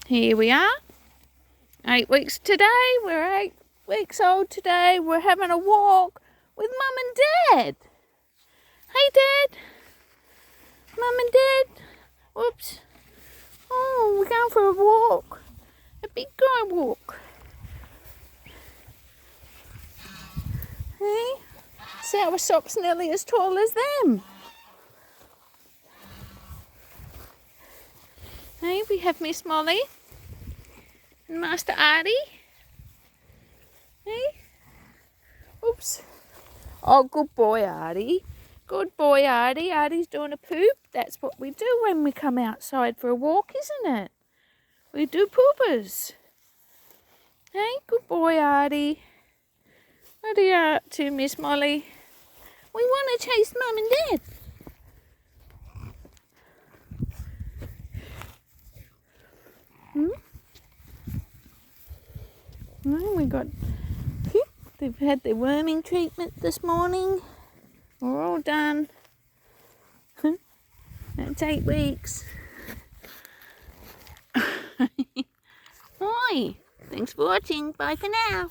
Here we are. 8 weeks today. We're 8 weeks old today. We're having a walk with Mum and Dad. Hey, Dad. Mum and Dad. Whoops. Oh, we're going for a walk. A big guy walk. Hey? See, our sock's nearly as tall as them. Hey, we have Miss Molly and Master Artie. Hey? Oops. Oh, good boy, Artie. Good boy, Artie. Artie's doing a poop. That's what we do when we come outside for a walk, isn't it? We do poopers. Hey, good boy, Artie. What are you up to, Miss Molly? We want to chase Mum and Dad. We got... They've had their worming treatment this morning. We're all done. That's 8 weeks. Hi. Thanks for watching. Bye for now.